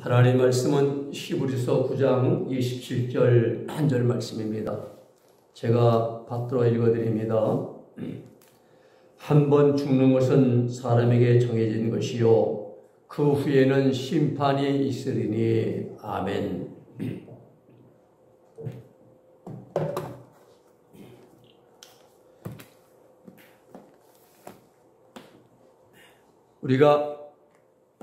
하나님 말씀은 히브리서 9장 27절 한 절 말씀입니다. 제가 받들어 읽어드립니다. 한 번 죽는 것은 사람에게 정해진 것이요 그 후에는 심판이 있으리니. 아멘. 우리가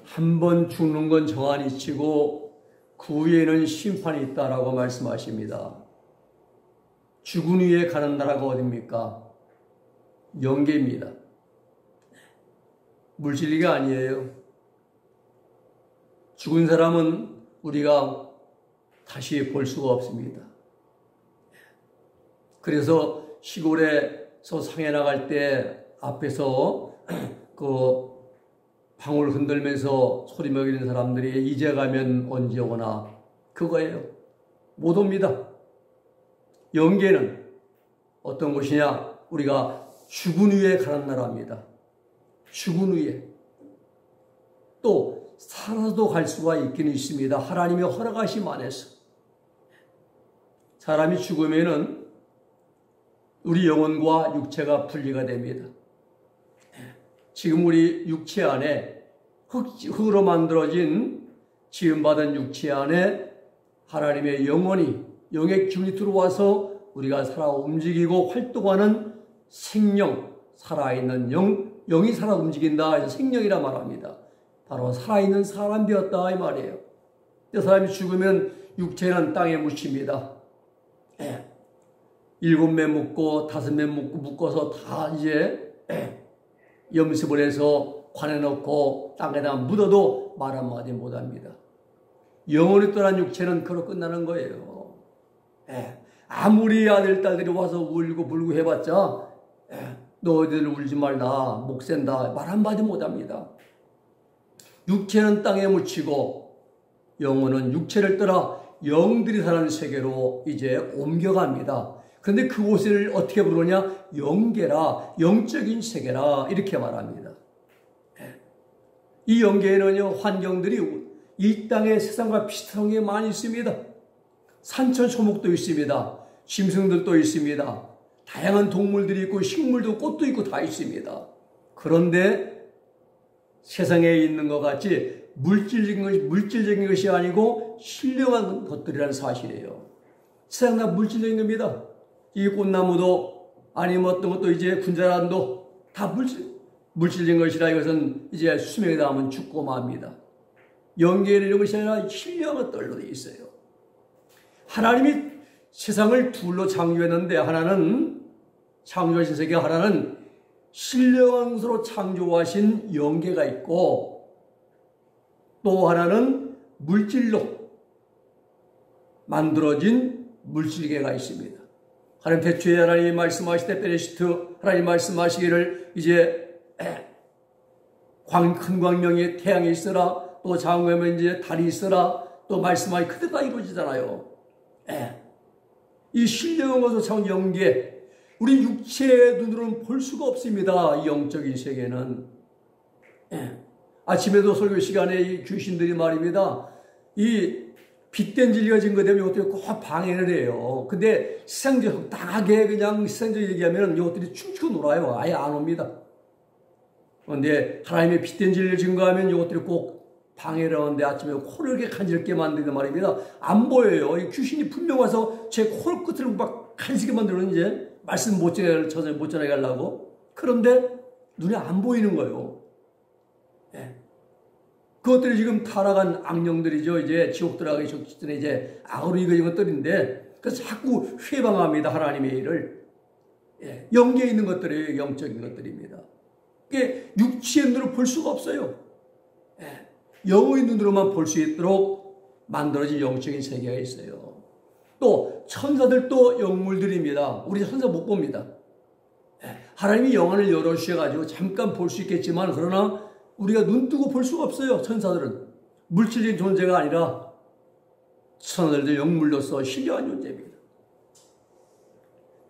한 번 죽는 건 정한이 치고 그 후에는 심판이 있다라고 말씀하십니다. 죽은 후에 가는 나라가 어디입니까? 영계입니다. 물질리가 아니에요. 죽은 사람은 우리가 다시 볼 수가 없습니다. 그래서 시골에서 상해 나갈 때 앞에서 그 방울 흔들면서 소리 먹이는 사람들이 이제 가면 언제 오나 그거예요. 못 옵니다. 영계는 어떤 곳이냐? 우리가 죽은 후에 가는 나라입니다. 죽은 후에. 또 살아도 갈 수가 있기는 있습니다. 하나님의 허락하심 안에서. 사람이 죽으면은 우리 영혼과 육체가 분리가 됩니다. 지금 우리 육체 안에 흙으로 만들어진 지음받은 육체 안에 하나님의 영혼이, 영의 기운이 들어와서 우리가 살아 움직이고 활동하는 생명, 살아있는 영이 살아 움직인다 해서 생명이라 말합니다. 바로 살아있는 사람 되었다 이 말이에요. 사람이 죽으면 육체는 땅에 묻힙니다. 7매 묻고 5매 묶어서 다 이제 염습을 해서 관에 넣고 땅에다 묻어도 말 한마디 못합니다. 영혼이 떠난 육체는 그로 끝나는 거예요. 아무리 아들, 딸들이 와서 울고 불고 해봤자 너희들 울지 말라, 목 센다 말 한마디 못합니다. 육체는 땅에 묻히고 영혼은 육체를 떠나 영들이 사는 세계로 이제 옮겨갑니다. 그런데 그곳을 어떻게 부르냐? 영계라, 영적인 세계라 이렇게 말합니다. 이 영계에는요, 환경들이 이 땅의 세상과 비슷한 게 많이 있습니다. 산천초목도 있습니다. 짐승들도 있습니다. 다양한 동물들이 있고 식물도 꽃도 있고 다 있습니다. 그런데 세상에 있는 것 같이 물질적인 것이 아니고 신령한 것들이라는 사실이에요. 세상 다 물질적인 겁니다. 이 꽃나무도 아니면 어떤 것도 이제 군자란도 다 물질적인 것이라 이것은 이제 수명에 닿으면 죽고 맙니다. 영계를 이런 것이 아니라 신령한 것들로 되어 있어요. 하나님이 세상을 둘로 창조했는데 하나는 창조하신 세계, 하나는 신령한 것으로 창조하신 영계가 있고 또 하나는 물질로 만들어진 물질계가 있습니다. 하나님 태초에 하나님이 말씀하실 때 베레시트 하나님 말씀하시기를 이제 큰 광명에 태양이 있어라 또 장엄하면 이제 달이 있어라 또 말씀하시 그때 다 이루어지잖아요. 이 신령한 것으로 창조한 영계 우리 육체의 눈으로는 볼 수가 없습니다. 이 영적인 세계는. 아침에도 설교 시간에 이 귀신들이 말입니다. 이 빗된 진리가 증거되면 이것들이 꼭 방해를 해요. 근데 세상적 당하게 그냥 세상적 얘기하면 이것들이 춤추고 놀아요. 아예 안 옵니다. 그런데 하나님의 빗된 진리를 증거하면 이것들이 꼭 방해를 하는데 아침에 코를 이렇게 간지럽게 만드는 말입니다. 안 보여요. 이 귀신이 분명 와서 제 코 끝을 막 간지게 만들면 이제 말씀 못 전하게 하려고. 그런데 눈에 안 보이는 거예요. 그것들이 지금 타락한 악령들이죠. 이제 지옥 들어가기 전에 이제 악으로 이겨진 것들인데 그래서 자꾸 회방합니다. 하나님의 일을. 영계에 있는 것들이 영적인 것들입니다. 이게 육체의 눈으로 볼 수가 없어요. 영의 눈으로만 볼 수 있도록 만들어진 영적인 세계가 있어요. 또 천사들도 영물들입니다. 우리 천사 못 봅니다. 하나님이 영안을 열어주셔가지고 잠깐 볼 수 있겠지만 그러나 우리가 눈 뜨고 볼 수가 없어요. 천사들은 물질적인 존재가 아니라 천사들도 영물로서 신령한 존재입니다.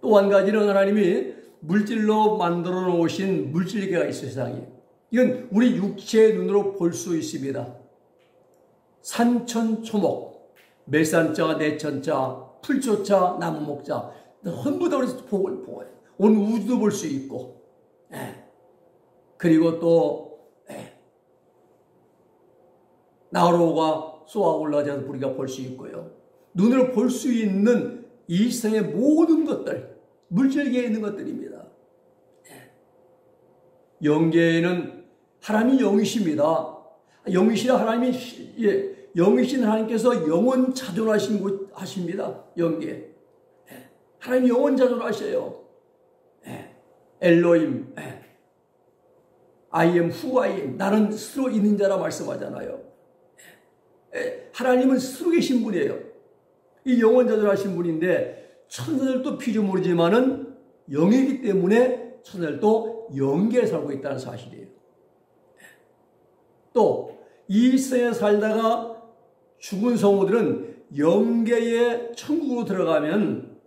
또 한 가지는 하나님이 물질로 만들어 놓으신 물질계가 있어요. 세상에. 이건 우리 육체의 눈으로 볼 수 있습니다. 산천초목, 매산자, 내천자, 풀조차, 나무목자, 전부 다 그래서 복을 보아요. 온 우주도 볼 수 있고, 그리고 또 나로가 쏘아 올라져서 우리가 볼 수 있고요. 눈으로 볼 수 있는 이 세상의 모든 것들, 물질계에 있는 것들입니다. 영계에는 하나님이 영이십니다. 영이신 하나님이, 영이신 하나님께서 영원 자존하신 곳 하십니다. 영계. 하나님 영원 자존하셔요. 엘로힘, I am who I am. 나는 스스로 있는 자라 말씀하잖아요. 하나님은 스스로 계신 분이에요. 이 영원 자존하신 분인데 천사들도 피조물이지만은 영이기 때문에 천사들도 영계에 살고 있다는 사실이에요. 또 이 세상에 살다가 죽은 성우들은 영계의 천국으로 들어가면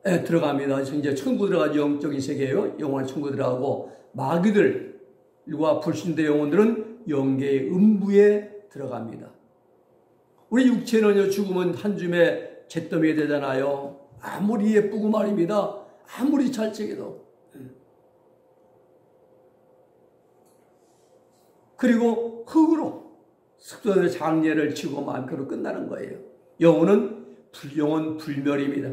들어갑니다. 이제 천국 들어가는 영적인 세계예요. 영원한 천국 들어가고 마귀들과 불신대 영혼들은 영계의 음부에 들어갑니다. 우리 육체는요, 죽으면 한 줌의 잿더미가 되잖아요. 아무리 예쁘고 말입니다. 아무리 잘 챙겨도. 그리고 흙으로 숙소의 장례를 치고 마음대로 끝나는 거예요. 영혼은 영혼 불멸입니다.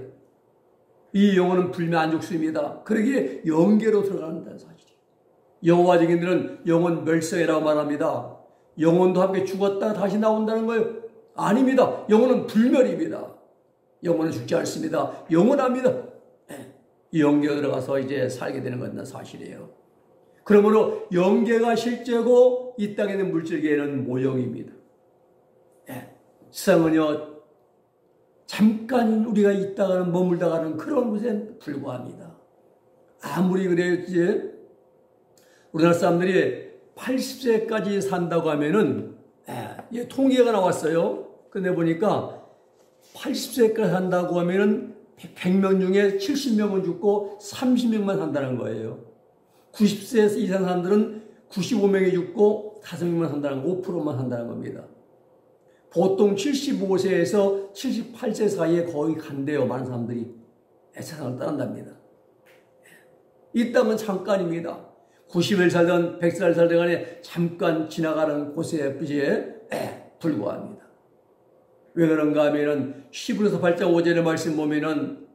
이 영혼은 불멸 안 죽습니다. 그러기에 영계로 들어간다는 사실이에요. 여호와 증인들은 영혼 멸성이라고 말합니다. 영혼도 함께 죽었다가 다시 나온다는 거예요. 아닙니다. 영혼은 불멸입니다. 영혼은 죽지 않습니다. 영원합니다. 이 영계에 들어가서 이제 살게 되는 건 사실이에요. 그러므로 영계가 실제고 이 땅에 있는 물질계는 모형입니다. 세상은요, 잠깐 우리가 있다가는 머물다가는 그런 곳에 불과합니다. 아무리 그래요, 이제 우리나라 사람들이 80세까지 산다고 하면은 통계가 나왔어요. 근데 보니까 80세까지 산다고 하면은 100명 중에 70명은 죽고 30명만 산다는 거예요. 90세 이상 사람들은 95명이 죽고 5명만 산다는 거, 5%만 산다는 겁니다. 보통 75세에서 78세 사이에 거의 간대요. 많은 사람들이 세상을 떠난답니다. 이 땅은 잠깐입니다. 90일 살던 100살 살던 간에 잠깐 지나가는 곳에 불과합니다. 왜 그런가 하면은 히브리서 8장 5절의 말씀 보면은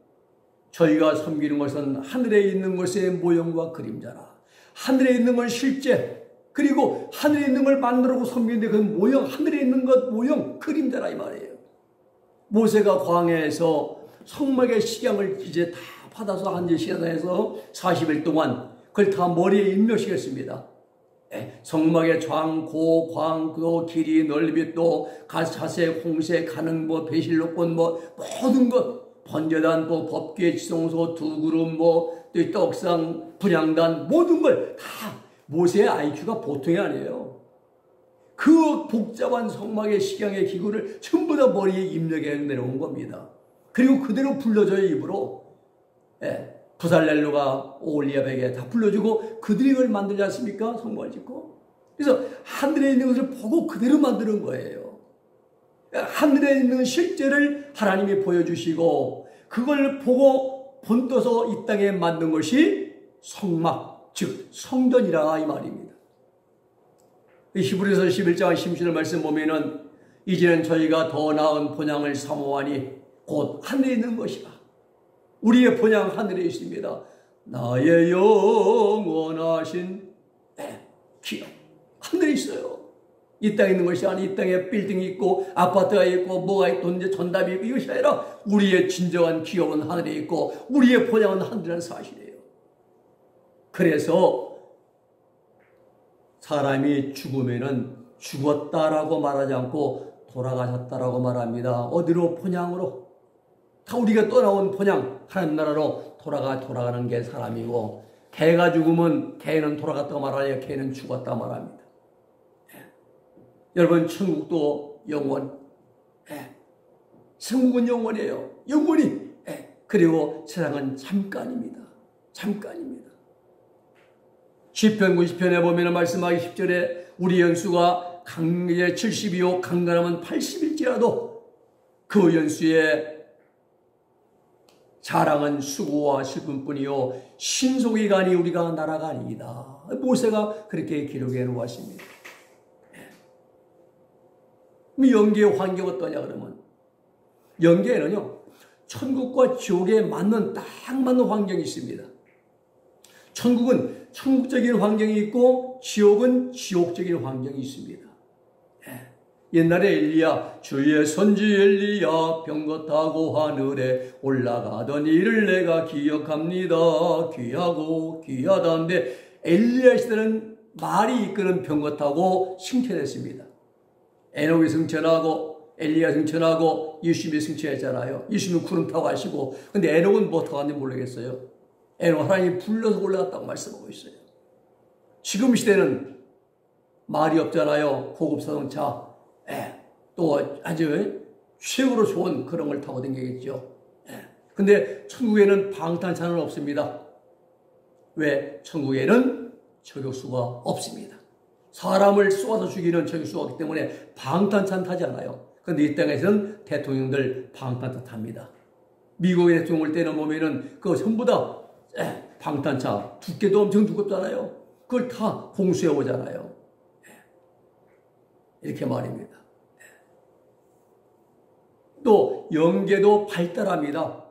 저희가 섬기는 것은 하늘에 있는 것의 모형과 그림자라. 하늘에 있는 건 실제, 그리고 하늘에 있는 걸 만들고 섬기는데 그 모형, 하늘에 있는 것 모형, 그림자라 이 말이에요. 모세가 광야에서 성막의 식양을 이제 다 받아서 한 시간에서 40일 동안 그걸 다 머리에 입력시켰습니다. 성막의 좌, 고, 광, 그 길이, 넓이, 또 자색, 홍색, 가능보, 배실록권, 모든 것, 번제단, 법궤, 지성소, 두 그룹, 또 떡상, 분향단, 모든 걸 다 모세의 IQ가 보통이 아니에요. 그 복잡한 성막의 식양의 기구를 전부 다 머리에 입력해 내려온 겁니다. 그리고 그대로 불러줘요, 입으로. 부살렐로가 오올리압에게 다 불러주고 그들이 그걸 만들지 않습니까? 성막을 짓고. 그래서 하늘에 있는 것을 보고 그대로 만드는 거예요. 하늘에 있는 실제를 하나님이 보여주시고 그걸 보고 본떠서 이 땅에 만든 것이 성막, 즉 성전이라 이 말입니다. 히브리서 11장 10절 말씀 보면은 이제는 저희가 더 나은 본향을 사모하니 곧 하늘에 있는 것이라. 우리의 본향 하늘에 있습니다. 나의 영원하신 기업 하늘에 있어요. 이 땅에 있는 것이 아니, 이 땅에 빌딩이 있고 아파트가 있고 뭐가 있고 이제 전답이 있고 이것이 아니라 우리의 진정한 기업은 하늘에 있고 우리의 본향은 하늘이라는 사실이에요. 그래서 사람이 죽으면은 죽었다라고 말하지 않고 돌아가셨다라고 말합니다. 어디로? 본향으로. 다 우리가 떠나온 본향 하나님 나라로 돌아가는 게 사람이고, 개가 죽으면 개는 돌아갔다고 말하냐, 개는 죽었다고 말합니다. 여러분, 천국도 영원, 천국은 영원이에요. 영원히. 그리고 세상은 잠깐입니다. 잠깐입니다. 시편 90편에 보면 말씀하기 10절에 우리 연수가 강에 70이요 강건하면 80일지라도 그 연수의 자랑은 수고와 슬픔뿐이요 신속이 가니 우리가 나라가 아니이다. 모세가 그렇게 기록해 놓았습니다. 영계의 환경이 어떠냐 그러면 영계에는요 천국과 지옥에 맞는 딱 맞는 환경이 있습니다. 천국은 천국적인 환경이 있고 지옥은 지옥적인 환경이 있습니다. 옛날에 엘리야 주의 선지 엘리야 병거 타고 하늘에 올라가던 일을 내가 기억합니다. 귀하고 귀하다는데 엘리야 시대는 말이 이끄는 병거 타고 승천했습니다. 에녹이 승천하고 엘리야 승천하고 예수님이 승천했잖아요. 예수님은 구름 타고 가시고 근데 에녹은 뭐 타고 갔는지 모르겠어요. 에녹 하나님이 불러서 올라갔다고 말씀하고 있어요. 지금 시대는 말이 없잖아요. 고급 자동차 또 아주 최고로 좋은 그런 걸 타고 다니겠죠. 근데 천국에는 방탄차는 없습니다. 왜? 천국에는 저격수가 없습니다. 사람을 쏘아서 죽이는 저격수가 없기 때문에 방탄차는 타지 않아요. 그런데 이 땅에서는 대통령들 방탄차 탑니다. 미국의 대통령 올 때는 보면은 그거 전부 다 방탄차 두께도 엄청 두껍잖아요. 그걸 다 공수해 오잖아요. 이렇게 말입니다. 또 영계도 발달합니다.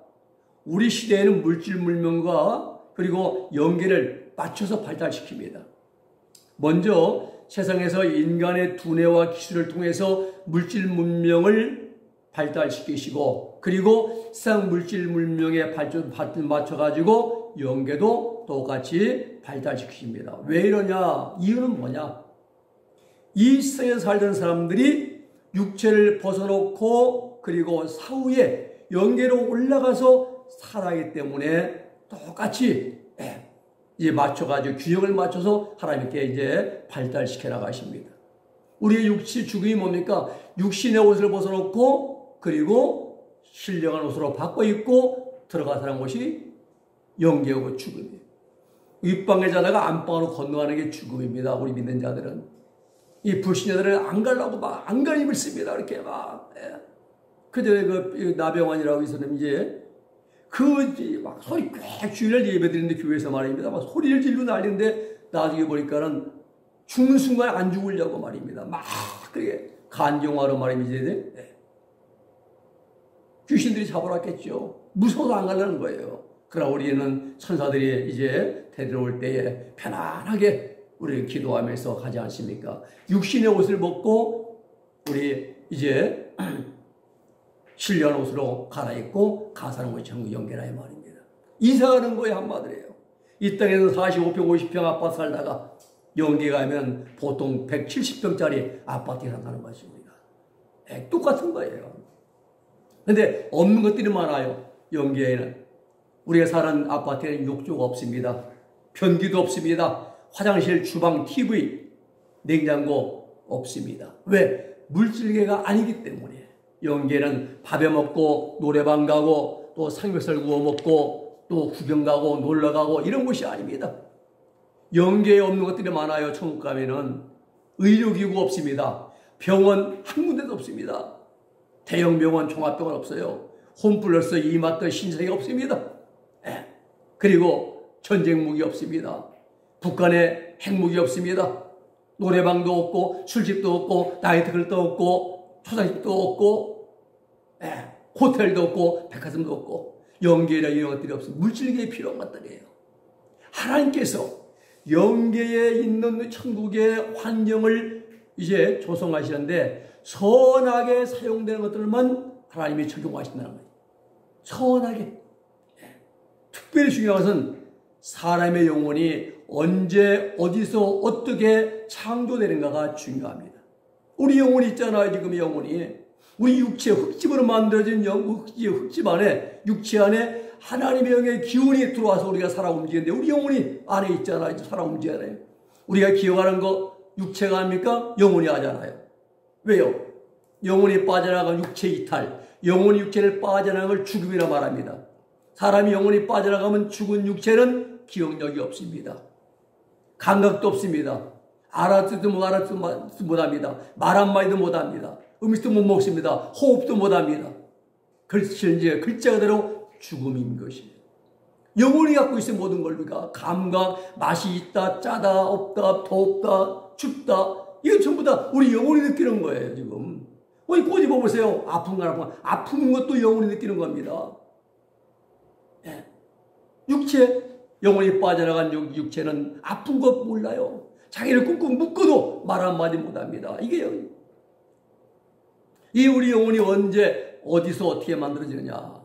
우리 시대에는 물질 문명과 그리고 영계를 맞춰서 발달시킵니다. 먼저 세상에서 인간의 두뇌와 기술을 통해서 물질 문명을 발달시키시고 그리고 세상 물질 문명에 맞춰가지고 영계도 똑같이 발달시키십니다. 왜 이러냐? 이유는 뭐냐? 이 세상에 살던 사람들이 육체를 벗어놓고 그리고 사후에 영계로 올라가서 살아가기 때문에 똑같이 이제 맞춰가지고 균형을 맞춰서 하나님께 이제 발달시켜 나가십니다. 우리의 육체 죽음이 뭡니까? 육신의 옷을 벗어놓고 그리고 신령한 옷으로 바꿔 입고 들어가서 하는 것이 영계하고 죽음이에요. 윗방에 자다가 안방으로 건너가는 게 죽음입니다. 우리 믿는 자들은. 이 불신자들은 안 가려고 막 안간힘을 씁니다. 이렇게 막. 그전에 그 나병환이라고 있었는데 막 소리 꽥 주일날 예배드리는데 교회에서 말입니다. 막 소리를 질러 날리는데 나중에 보니까는 죽는 순간 안 죽으려고 말입니다. 막 그게 간경화로 말입니다. 귀신들이 잡아놨겠죠. 무서워서 안 가려는 거예요. 그러나 우리는 천사들이 이제 데려올 때에 편안하게 우리 기도하면서 가지 않습니까? 육신의 옷을 벗고 우리 이제 신령한 옷으로 갈아입고 가사는 것이 천국 영계라 이 말입니다. 이사하는 거에 한마디예요. 이 땅에서 45평, 50평 아파트 살다가 영계 가면 보통 170평짜리 아파트에 산다는 것입니다. 똑같은 거예요. 근데 없는 것들이 많아요. 영계에는. 우리가 사는 아파트에는 욕조가 없습니다. 변기도 없습니다. 화장실, 주방, TV, 냉장고 없습니다. 왜? 물질계가 아니기 때문에. 영계는 밥에 먹고 노래방 가고 또 삼겹살 구워 먹고 또 구경 가고 놀러 가고 이런 곳이 아닙니다. 영계에 없는 것들이 많아요. 천국 가면은 의료기구 없습니다. 병원 한 군데도 없습니다. 대형 병원, 종합병원 없어요. 홈플러스, 이마트, 신세계가 없습니다. 그리고 전쟁 무기 없습니다. 북한에 핵무기 없습니다. 노래방도 없고 술집도 없고 나이트클럽도 없고 초상집도 없고 호텔도 없고 백화점도 없고 영계나 이런 것들이 없어. 물질계에 필요한 것들이에요. 하나님께서 영계에 있는 천국의 환경을 이제 조성하시는데 선하게 사용되는 것들만 하나님이 적용하신다는 거예요. 선하게. 특별히 중요한 것은 사람의 영혼이 언제 어디서 어떻게 창조되는가가 중요합니다. 우리 영혼이 있잖아요. 지금 영혼이. 우리 육체 흙집으로 만들어진 흙집 안에 육체 안에 하나님의 영의 기운이 들어와서 우리가 살아 움직이는데 우리 영혼이 안에 있잖아요. 살아 움직이잖아요. 우리가 기억하는 거 육체가 아닙니까? 영혼이 하잖아요. 왜요? 영혼이 빠져나간 육체 이탈. 영혼이 육체를 빠져나간 걸 죽음이라 말합니다. 사람이 영혼이 빠져나가면 죽은 육체는 기억력이 없습니다. 감각도 없습니다. 알아듣지도 못합니다. 말 한마디도 못합니다. 음식도 못 먹습니다. 호흡도 못합니다. 이제 글자 그대로 죽음인 것이에요. 영혼이 갖고 있는 모든 걸 우리가 감각, 맛이 있다, 짜다, 없다, 덥다, 춥다, 이거 전부 다 우리 영혼이 느끼는 거예요, 지금. 꼬집어 보세요. 아픈 거 아픈 것도 영혼이 느끼는 겁니다. 네. 영혼이 빠져나간 육체는 아픈 것 몰라요. 자기를 꾹꾹 묶어도 말 한마디 못합니다. 이게 이 우리 영혼이 언제 어디서 어떻게 만들어지느냐.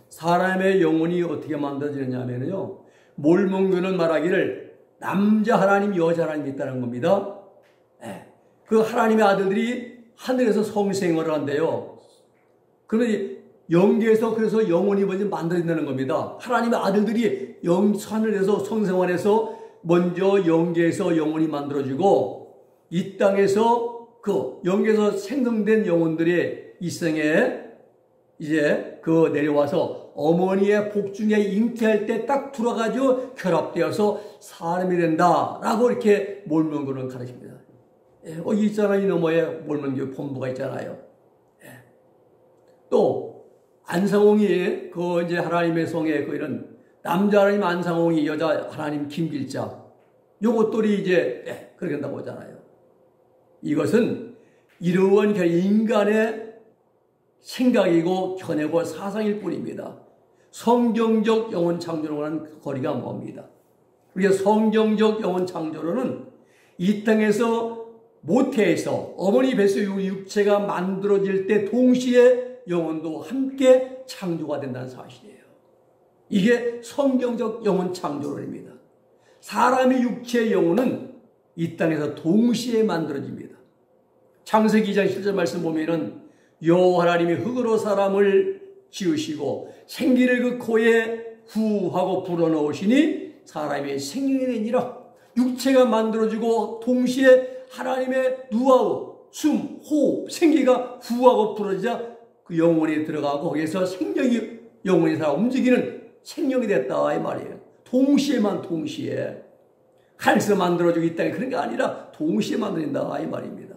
사람의 영혼이 어떻게 만들어지느냐 하면요, 몰몬교는 말하기를 남자 하나님, 여자 하나님이 있다는 겁니다. 네. 그 하나님의 아들들이 하늘에서 성생활을 한대요. 그러면 영계에서 그래서 영혼이 먼저 만들어진다는 겁니다. 하나님의 아들들이 하늘에서 성생활해서 먼저 영계에서 영혼이 만들어지고, 이 땅에서 그 영계에서 생성된 영혼들이 이 생에 이제 내려와서 어머니의 복중에 잉태할 때 딱 들어가지고 결합되어서 사람이 된다라고 이렇게 몰몬교는 가르칩니다. 있잖아요. 이 너머에 몰몬교 본부가 있잖아요. 또 안상홍이 이제 하나님의 성에 이런 남자 하나님 안상홍이, 여자 하나님 김길자, 요것들이 이제 그렇게 한다고 하잖아요. 이것은 이러한 인간의 생각이고 견해고 사상일 뿐입니다. 성경적 영혼 창조론과는 거리가 멉니다. 우리가 성경적 영혼 창조론은 이 땅에서 모태에서 어머니 뱃속 육체가 만들어질 때 동시에 영혼도 함께 창조가 된다는 사실이에요. 이게 성경적 영혼 창조론입니다. 사람의 육체의 영혼은 이 땅에서 동시에 만들어집니다. 창세기 2장 7절 말씀 보면은 여호와 하나님이 흙으로 사람을 지으시고 생기를 그 코에 후하고 불어넣으시니 사람이 생명이 되니라. 육체가 만들어지고 동시에 하나님의 누아우, 숨, 호흡, 생기가 후하고 불어지자 그 영혼이 들어가고 거기에서 영혼이 살아 움직이는 생명이 됐다 이 말이에요. 동시에 하늘에서 만들어지고 이 땅에 그런 게 아니라 동시에 만들어진다 이 말입니다.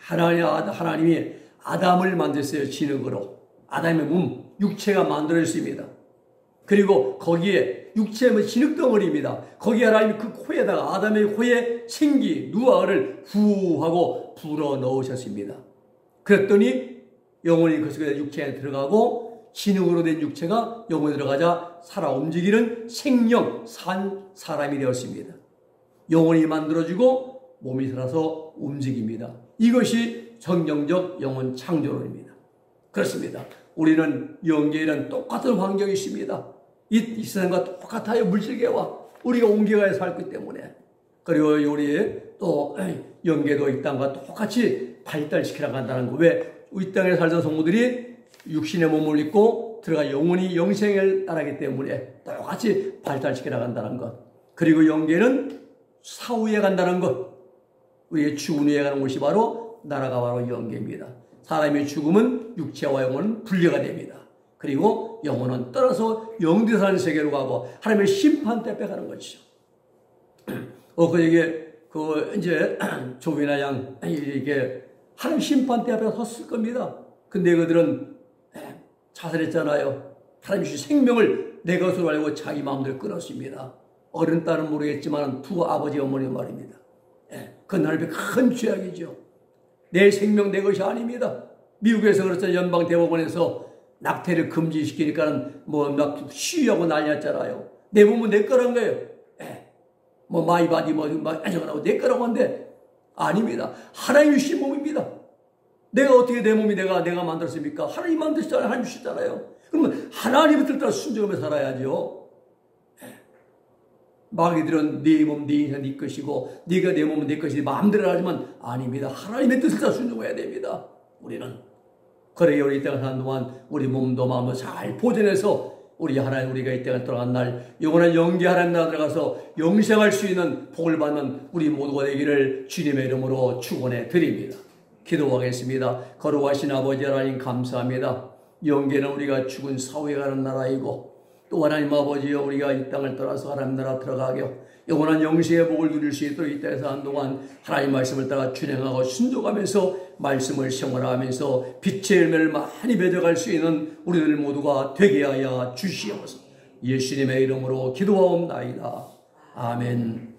하나님이 아담을 만드셨어요. 진흙으로. 아담의 몸, 육체가 만들어졌습니다. 그리고 거기에 육체는 진흙덩어리입니다. 거기에 하나님이 그 코에다가 아담의 코에 생기, 누아를 후하고 불어넣으셨습니다. 그랬더니 영혼이 그 속에 육체에 들어가고 진흙으로 된 육체가 영혼에 들어가자 살아 움직이는 생명, 사람이 되었습니다. 영혼이 만들어지고 몸이 살아서 움직입니다. 이것이 성경적 영혼 창조론입니다. 그렇습니다. 우리는 영계에는 똑같은 환경이 있습니다. 이 세상과 똑같아요. 물질계와 우리가 옮겨가야 살기 때문에. 그리고 우리 또 영계도 이 땅과 똑같이 발달시켜 나간다는 거. 왜? 이 땅에 살던 성도들이 육신의 몸을 입고 들어가 영혼이 영생을 따르기 때문에 똑같이 발달시켜 나간다는 것. 그리고 영계는 사후에 간다는 것. 우리의 죽은 후에 가는 곳이 바로 나라가 바로 영계입니다. 사람의 죽음은 육체와 영혼은 분리가 됩니다. 그리고 영혼은 떠나서 영대에 사는 세계로 가고 하나님의 심판 때 빼가는 것이죠. 이제 조비나 양 이게 하나님 심판 때 앞에 섰을 겁니다. 근데 그들은 자살했잖아요. 하나님 주신 생명을 내 것으로 알고 자기 마음대로 끊었습니다. 어른 딸은 모르겠지만 두 아버지 어머니 말입니다. 그건 하나님의 큰 죄악이죠. 내 생명 내 것이 아닙니다. 미국에서 그렇죠. 연방대법원에서 낙태를 금지시키니까는 막 시위하고 난리 났잖아요. 내 몸은 내 거란 거예요. 마이바디 내 거라고 하는데 아닙니다. 하나님이 주신 몸입니다. 내가 어떻게 내 몸이 내가 만들었습니까? 하나님 만드셨잖아요. 하나님 주셨잖아요. 그러면 하나님의 뜻 따라 순종하며 살아야죠. 마귀들은 네 몸, 네 인생 네 것이고 네가 내 몸은 내 것이지 마음대로 하지만 아닙니다. 하나님의 뜻을 따라 순종해야 됩니다. 우리는. 그래야 우리 이 땅을 사는 동안 우리 몸도 마음도 잘 보존해서 우리가 이 땅을 떠나간 날 영원한 영계 하나님 나라 들어가서 영생할 수 있는 복을 받는 우리 모두가 되기를 주님의 이름으로 축원해 드립니다. 기도하겠습니다. 거룩하신 아버지 하나님 감사합니다. 영계는 우리가 죽은 사후에 가는 나라이고 또 하나님 아버지여 우리가 이 땅을 떠나서 하나님 나라 들어가게 영원한 영생의 복을 누릴 수 있도록 이 땅에 사는 동안 하나님 말씀을 따라 준행하고 순종하면서 말씀을 생활하면서 빛의 열매를 많이 맺어갈 수 있는 우리들 모두가 되게 하여 주시옵소서. 예수님의 이름으로 기도하옵나이다. 아멘.